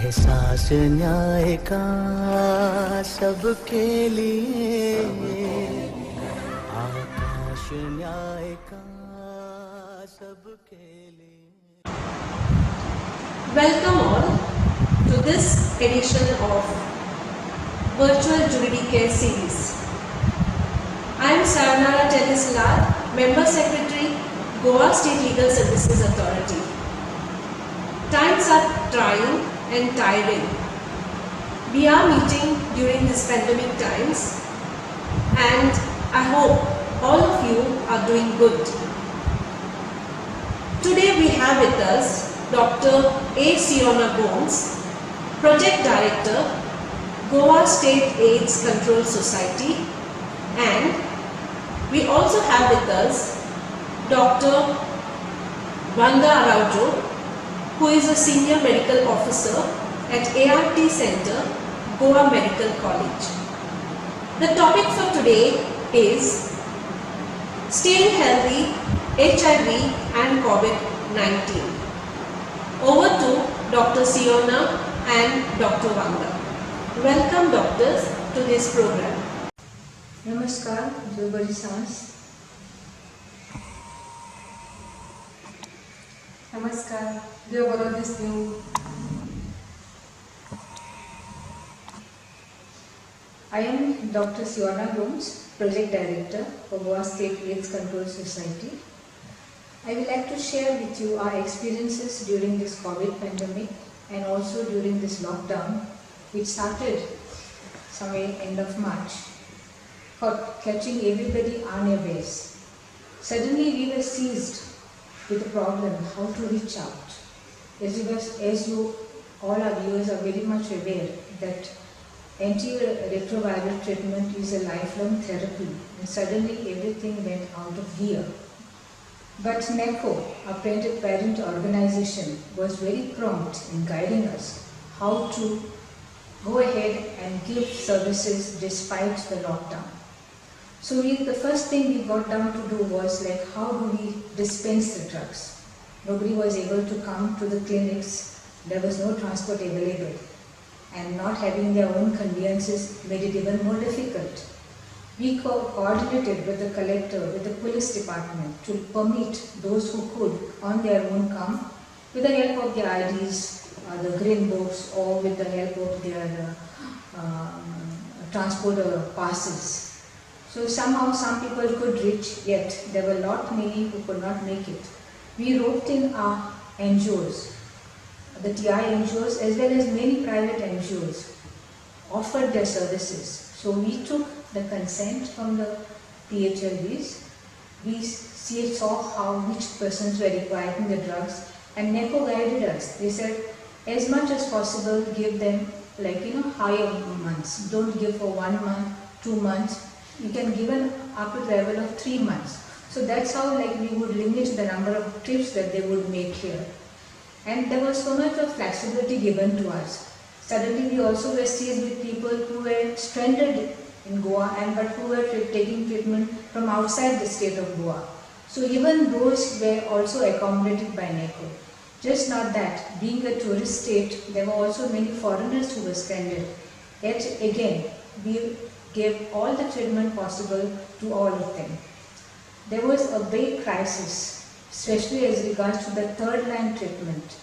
एहसास न्याय का सबके लिए, आकाश न्याय का सबके लिए। Welcome all to this edition of Virtual Juridicare Series. I am Sayonara Tellisalar, Member Secretary, Goa State Legal Services Authority. Times are trying and tiring. We are meeting during these pandemic times and I hope all of you are doing good. Today we have with us Dr. A. Siona Gomes, Project Director, Goa State AIDS Control Society, and we also have with us Dr. Wanda Araujo, who is a Senior Medical Officer at ART Center, Goa Medical College. The topic for today is Staying Healthy, HIV and COVID-19. Over to Dr. Siona and Dr. Wanda. Welcome doctors to this program. Namaskar, everybody sounds. Namaskar, dear Barodis New. I am Dr. Siona Gomes, Project Director for Goa State AIDS Control Society. I would like to share with you our experiences during this COVID pandemic and also during this lockdown, which started somewhere end of March, for catching everybody unawares. Suddenly we were seized with the problem how to reach out. As you all our viewers are very much aware that antiretroviral treatment is a lifelong therapy, and suddenly everything went out of gear. But NACO, our parent organization, was very prompt in guiding us how to go ahead and give services despite the lockdown. So the first thing we got down to do was like, how do we dispense the drugs? Nobody was able to come to the clinics, there was no transport available, and not having their own conveyances made it even more difficult. We coordinated with the collector, with the police department to permit those who could on their own come with the help of their IDs, the green books, or with the help of their transporter passes. So somehow some people could reach, yet there were not many who could not make it. We roped in our NGOs, the TI NGOs as well as many private NGOs offered their services. So we took the consent from the PHLVs, we saw which persons were requiring the drugs, and NACO guided us. They said as much as possible give them higher months. Don't give for 1 month, 2 months. You can give up to the level of 3 months. So that's how we would limit the number of trips that they would make here. And there was so much of flexibility given to us. Suddenly we also were seized with people who were stranded in Goa but who were taking treatment from outside the state of Goa. So even those were also accommodated by NACO. Just not that, being a tourist state, there were also many foreigners who were stranded. Yet again, we gave all the treatment possible to all of them. There was a big crisis, especially as regards to the third line treatment,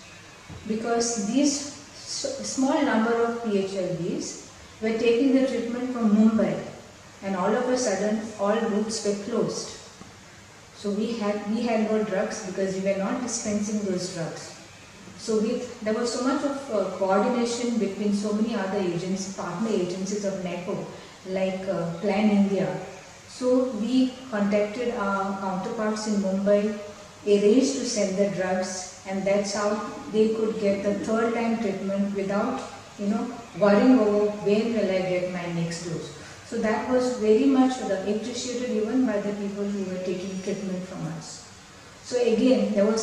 because these small number of PHLVs were taking the treatment from Mumbai, and all of a sudden all routes were closed. So we had no drugs because we were not dispensing those drugs. So there was so much of coordination between so many other agencies, partner agencies of NACO, like Plan India. So we contacted our counterparts in Mumbai, arranged to send the drugs, and that's how they could get the third line treatment without worrying over when will I get my next dose. So that was very much appreciated even by the people who were taking treatment from us. So again, there were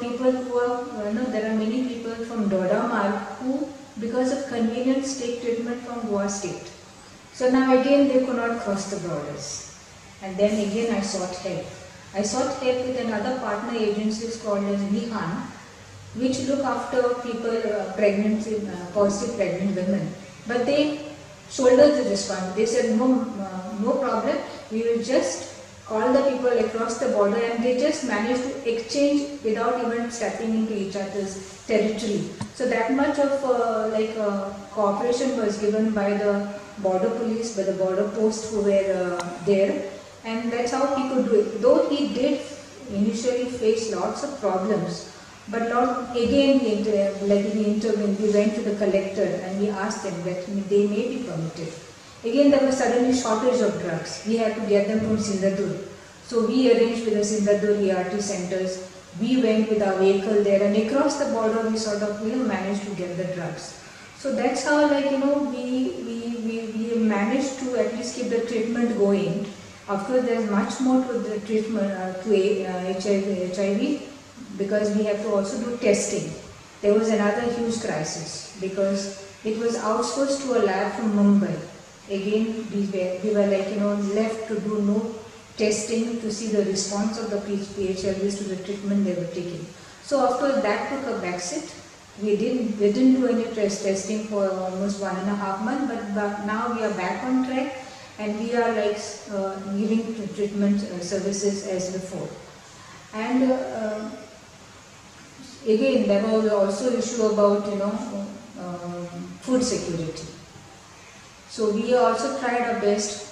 people who were, there are many people from Dodamar who, because of convenience, take treatment from Goa State. So now again they could not cross the borders. And then again I sought help. I sought help with another partner agency called as Nihan, which look after people, positive pregnant women. But they shouldered the responsibility. They said, no problem, we will just call the people across the border, and they just managed to exchange without even stepping into each other's territory. So that much of cooperation was given by the border police, by the border posts who were there, and that's how he could do it. Though he did initially face lots of problems, but again he intervened. We went to the collector and we asked them that they may be permitted. Again, there was suddenly shortage of drugs. We had to get them from Sindhapur. So we arranged with the Sindhapur ERT centers. We went with our vehicle there, and across the border we sort of managed to get the drugs. So that's how we managed to at least keep the treatment going. Of course, there's much more to the treatment to HIV, because we have to also do testing. There was another huge crisis because it was outsourced to a lab from Mumbai. Again, we were left to do no testing to see the response of the PHLVs to the treatment they were taking. So after that took a backseat. We didn't do any testing for almost 1.5 months, but now we are back on track, and we are giving treatment services as before. And again, there was also issue about food security. So we also tried our best,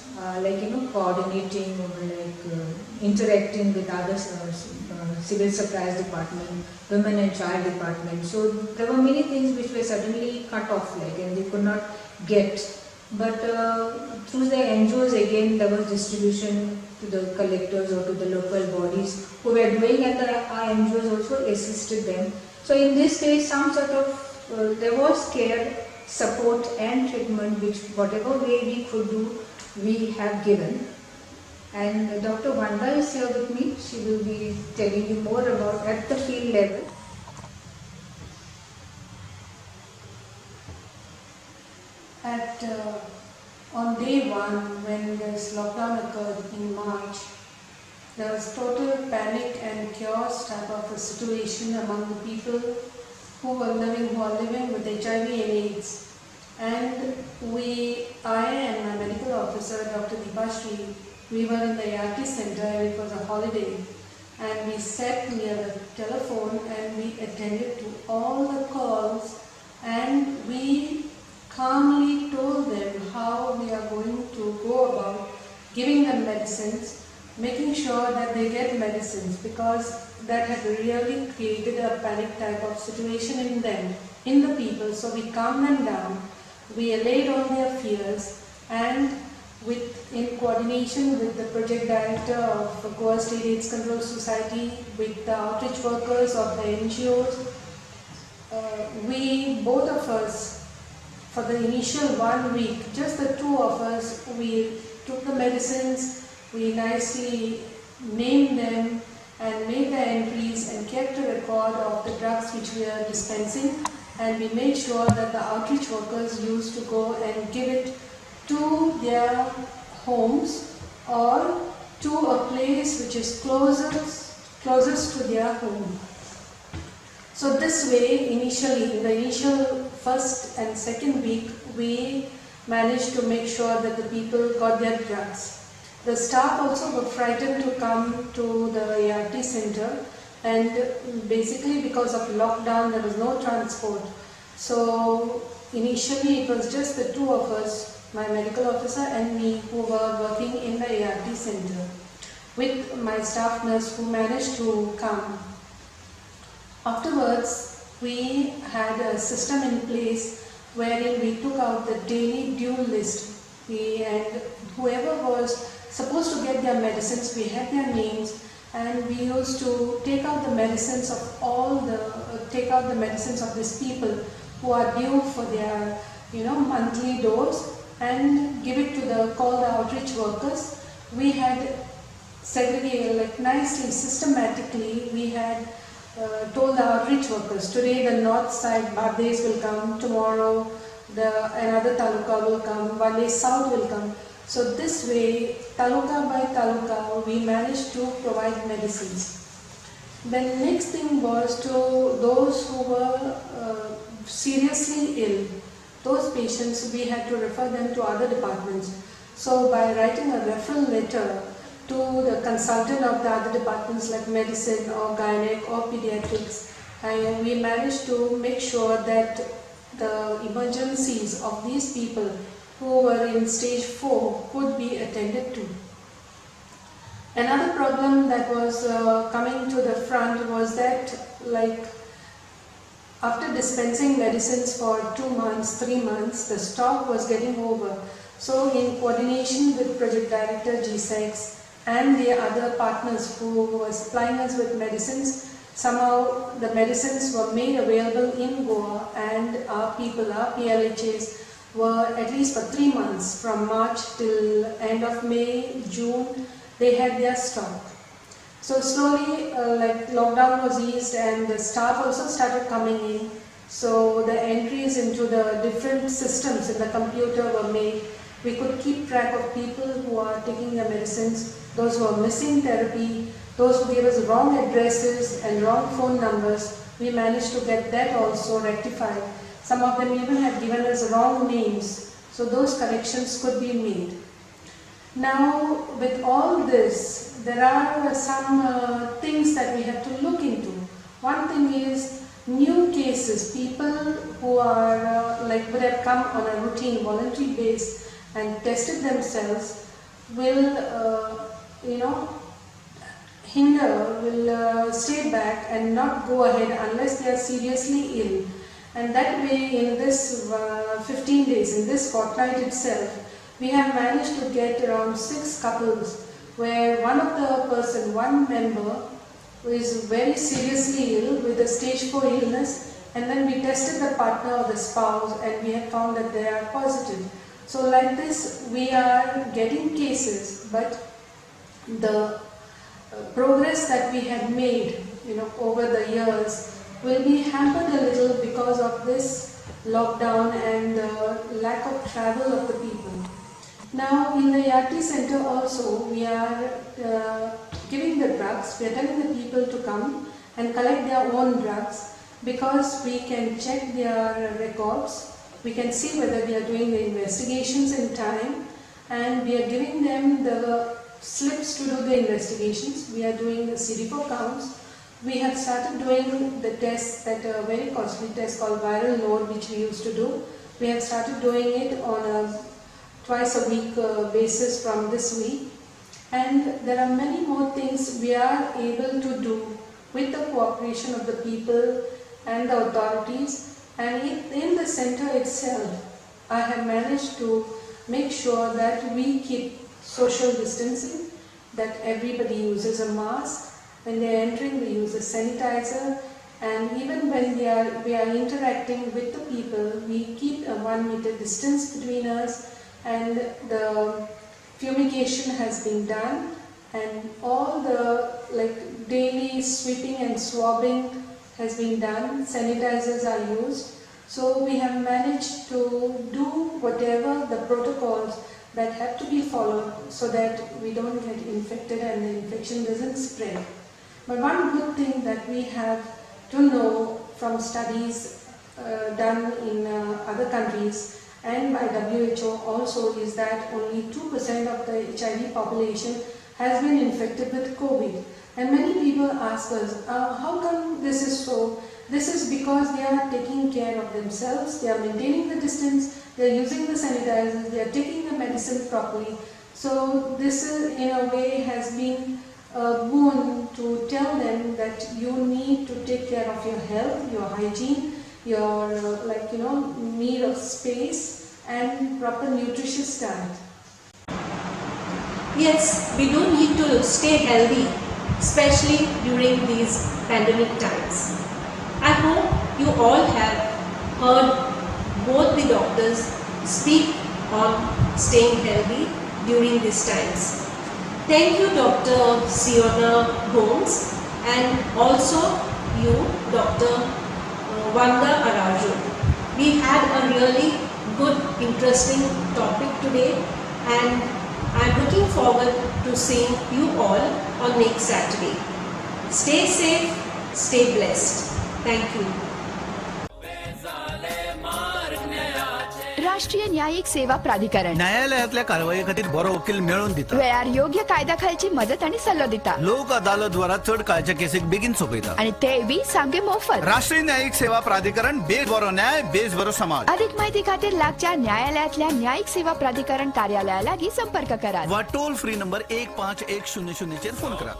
coordinating, interacting with other civil supplies department, women and child department. So there were many things which were suddenly cut off, and they could not get. But through the NGOs, again, there was distribution to the collectors or to the local bodies who were doing, and our NGOs also assisted them. So in this case, some sort of, there was care, support and treatment, which whatever way we could do, we have given. And Dr. Vanda is here with me. She will be telling you more about at the field level. On day one, when this lockdown occurred in March, there was total panic and chaos type of a situation among the people who are living with HIV and AIDS. And I and my medical officer, Dr. Deepashri, we were in the ART center, and it was a holiday. And we sat near the telephone and we attended to all the calls, and we calmly told them how we are going to go about giving them medicines, making sure that they get medicines, because that had really created a panic type of situation in them, in the people. So we calmed them down, we allayed all their fears, and in coordination with the project director of Goa State AIDS Control Society, with the outreach workers of the NGOs, both of us, for the initial 1 week, just the two of us, we took the medicines, we nicely named them and made the entries and kept a record of the drugs which we are dispensing, and we made sure that the outreach workers used to go and give it to their homes or to a place which is closest to their home. So this way, initially, in the initial first and second week, we managed to make sure that the people got their drugs. The staff also were frightened to come to the ART center, and basically because of lockdown there was no transport. So initially it was just the two of us, my medical officer and me, who were working in the ART center, with my staff nurse who managed to come. Afterwards, we had a system in place wherein we took out the daily due list, and whoever was supposed to get their medicines, we had their names, and we used to take out the medicines of these people who are due for their monthly dose, and give it to the outreach workers. We had segregated, nicely, systematically, we had told the outreach workers, today the north side Bardez will come, tomorrow another taluka will come, one day south will come. So this way, taluka by taluka, we managed to provide medicines. Then next thing was to those who were seriously ill. Those patients, we had to refer them to other departments. So by writing a referral letter to the consultant of the other departments like medicine or gynec or pediatrics, we managed to make sure that the emergencies of these people who were in stage 4 could be attended to. Another problem that was coming to the front was that, like, after dispensing medicines for 2 months, 3 months, the stock was getting over. So in coordination with Project Director GSEX and the other partners who were supplying us with medicines, somehow the medicines were made available in Goa, and our people, our PLHAs, were at least for 3 months, from March till end of May, June, they had their stock. So slowly, like, lockdown was eased and the staff also started coming in. So the entries into the different systems in the computer were made. We could keep track of people who are taking their medicines, those who are missing therapy, those who gave us wrong addresses and wrong phone numbers. We managed to get that also rectified. Some of them even had given us wrong names, so those corrections could be made. Now, with all this, there are some things that we have to look into. One thing is new cases, people who are would have come on a routine, voluntary base and tested themselves will, will stay back and not go ahead unless they are seriously ill. And that way, in this 15 days, in this fortnight itself, we have managed to get around 6 couples where one member who is very seriously ill with a stage 4 illness, and then we tested the partner or the spouse and we have found that they are positive. So like this, we are getting cases, but the progress that we have made, over the years will be hampered a little because of this lockdown and lack of travel of the people. Now in the ERT center also, we are giving the drugs. We are telling the people to come and collect their own drugs, because we can check their records, we can see whether they are doing the investigations in time, and we are giving them the slips to do the investigations. We are doing the CD4 counts. We have started doing the tests, that a very costly test called viral load, which we used to do. We have started doing it on a twice a week basis from this week. And there are many more things we are able to do with the cooperation of the people and the authorities. And in the center itself, I have managed to make sure that we keep social distancing, that everybody uses a mask. When they are entering, they use a sanitizer, and even when we are interacting with the people, we keep a 1 meter distance between us, and the fumigation has been done, and all the daily sweeping and swabbing has been done. Sanitizers are used. So we have managed to do whatever the protocols that have to be followed so that we don't get infected and the infection doesn't spread. But one good thing that we have to know from studies done in other countries and by WHO also is that only 2% of the HIV population has been infected with COVID. And many people ask us, how come this is so? This is because they are taking care of themselves, they are maintaining the distance, they are using the sanitizers, they are taking the medicine properly. So this is, in a way, has been a boon to tell them that you need to take care of your health, your hygiene, your need of space and proper nutritious diet. Yes, we do need to stay healthy, especially during these pandemic times. I hope you all have heard both the doctors speak on staying healthy during these times. Thank you, Dr. Siona Gomes, and also you, Dr. Wanda Araju. We had a really good, interesting topic today, and I'm looking forward to seeing you all on next Saturday. Stay safe, stay blessed. Thank you. राष्ट्रीय न्यायिक सेवा प्राधिकरण न्यायालयातल्या कारवाई खातीर बरो वकील मेळून दिता. वेळार योग्य कायद्या खालची मदत आणि सल्लो दिता लोक अदालत द्वारा चड काळच्या केसीक बेगीन सोपयता. आणि ते बी सामके मोफत. राष्ट्रीय न्यायिक सेवा प्राधिकरण बेस बरो न्याय बेस बरो समाज. अधिक माहिती खातीर लागच्या न्यायालयातल्या न्यायिक सेवा प्राधिकरण कार्यालया लागीं संपर्क करा वा टोल फ्री नंबर 151000 चेर फोन करा.